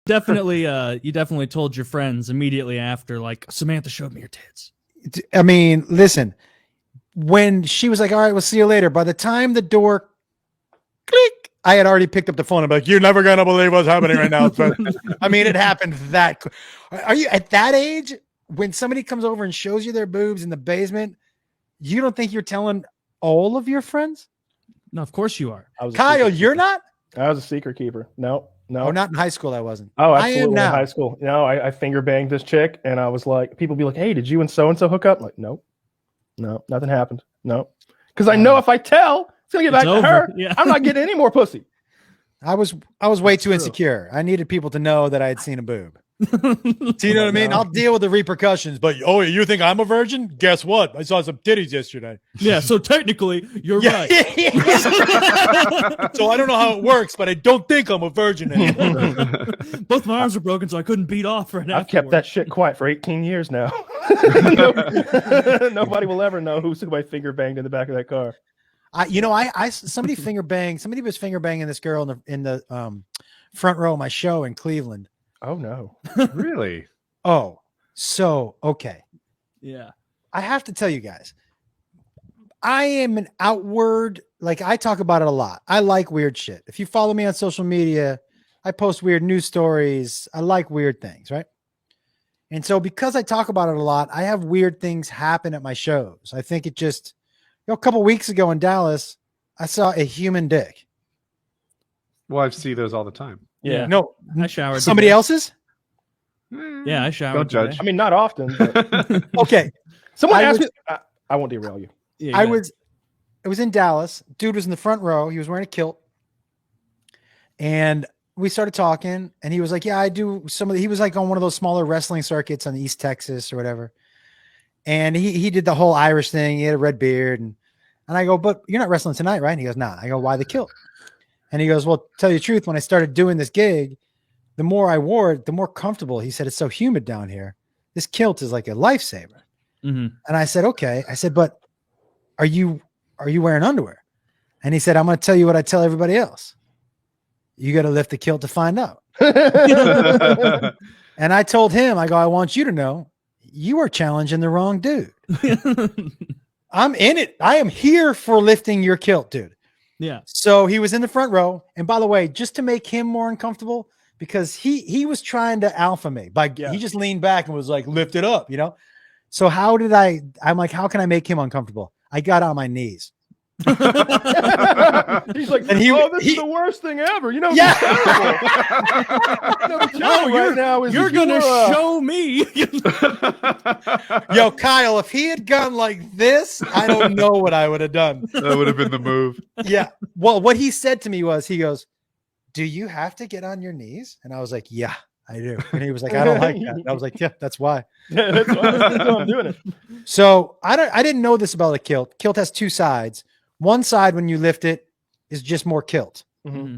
Definitely, you definitely told your friends immediately after, like, Samantha showed me her tits. I mean, listen, when she was like, all right, we'll see you later. By the time the door click, I had already picked up the phone. I'm like, you're never going to believe what's happening right now. I mean, it happened that quick. Are you at that age when somebody comes over and shows you their boobs in the basement? You don't think you're telling all of your friends? No, of course you are. Kyle, you're not? I was a secret keeper. No. Oh, not in high school. I wasn't. Oh, I am absolutely. now. In high school. You know, I finger banged this chick, and I was like, people be like, hey, did you and so-and-so hook up? I'm like, no, nothing happened. No. Because I know if I tell, it's going to get back to her. Yeah. I'm not getting any more pussy. I was way too insecure. I needed people to know that I had seen a boob. Do you know what I mean? I'll deal with the repercussions, but you think I'm a virgin? Guess what? I saw some titties yesterday. Yeah, so technically, you're right. So I don't know how it works, but I don't think I'm a virgin anymore. Both my arms are broken, so I couldn't beat off right now. I've kept that shit quiet for 18 years now. Nobody will ever know who I finger banged in the back of that car. Somebody was finger banging this girl in the front row of my show in Cleveland. Oh no. Really? Oh, so okay. Yeah. I have to tell you guys, I am an outward, like I talk about it a lot. I like weird shit. If you follow me on social media, I post weird news stories. I like weird things, right? And so because I talk about it a lot, I have weird things happen at my shows. I think it just, a couple weeks ago in Dallas, I saw a human dick. Well, I see those all the time. Yeah. No, I showered. Somebody else's? Yeah, I showered. Don't judge. Today. I mean, not often. But Okay. someone asked me. I won't derail you. Yeah, It was in Dallas. Dude was in the front row. He was wearing a kilt. And we started talking, and he was like, yeah, I do he was like on one of those smaller wrestling circuits on East Texas or whatever. And he did the whole Irish thing. He had a red beard. And I go, but you're not wrestling tonight, right? And he goes, nah. I go, why the kilt? And he goes, well, tell you the truth, when I started doing this gig, the more I wore it, the more comfortable. He said, it's so humid down here. This kilt is like a lifesaver. Mm-hmm. And I said, okay. I said, but are you wearing underwear? And he said, I'm going to tell you what I tell everybody else. You got to lift the kilt to find out. And I told him, I go, I want you to know you are challenging the wrong dude. I'm in it. I am here for lifting your kilt, dude. Yeah. So he was in the front row. And by the way, just to make him more uncomfortable, because he was trying to alpha me he just leaned back and was like, lift it up, you know? So I'm like, how can I make him uncomfortable? I got on my knees. He's like, this is the worst thing ever. You know, yeah. You're gonna show me. Yo, Kyle, if he had gone like this, I don't know what I would have done. That would have been the move. Yeah. Well, what he said to me was, he goes, do you have to get on your knees? And I was like, yeah, I do. And he was like, I don't like that. And I was like, yeah, that's why. Yeah, that's why I'm doing it. So I didn't know this about a kilt. Kilt has two sides. One side, when you lift it, is just more kilt. Mm-hmm.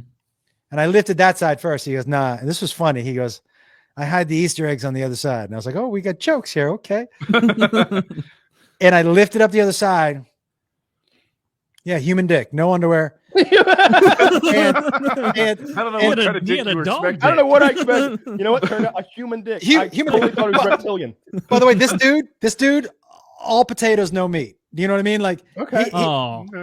And I lifted that side first. He goes, nah. And this was funny. He goes, I hide the Easter eggs on the other side. And I was like, oh, we got jokes here. Okay. And I lifted up the other side. Yeah, human dick, no underwear. I don't know what kind of dick you were expecting. I don't know what I expected. You know what? Turned out a human dick. I totally thought it was reptilian. By the way, this dude, all potatoes, no meat. Do you know what I mean? Like, okay.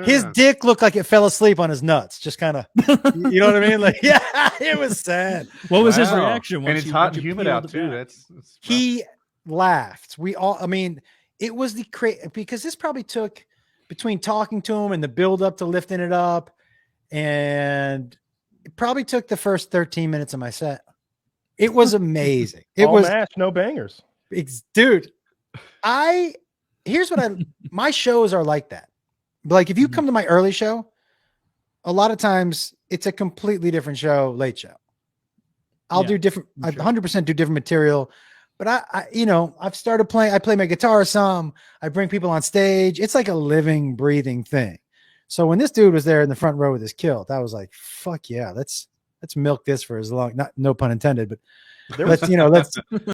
His dick looked like it fell asleep on his nuts. Just kind of, you know what I mean? Like, yeah, it was sad. What was his reaction? And it's hot and humid out too. That's he laughed. It was because this probably took between talking to him and the build up to lifting it up. And it probably took the first 13 minutes of my set. It was amazing. It was mash, no bangers. Dude, my shows are like that. Like if you come to my early show, a lot of times it's a completely different show, late show. I'll do different, I 100% do different material, but I've started playing, I play my guitar some, I bring people on stage. It's like a living, breathing thing. So when this dude was there in the front row with his kilt, I was like, fuck yeah, let's milk this for as long, no pun intended, but let's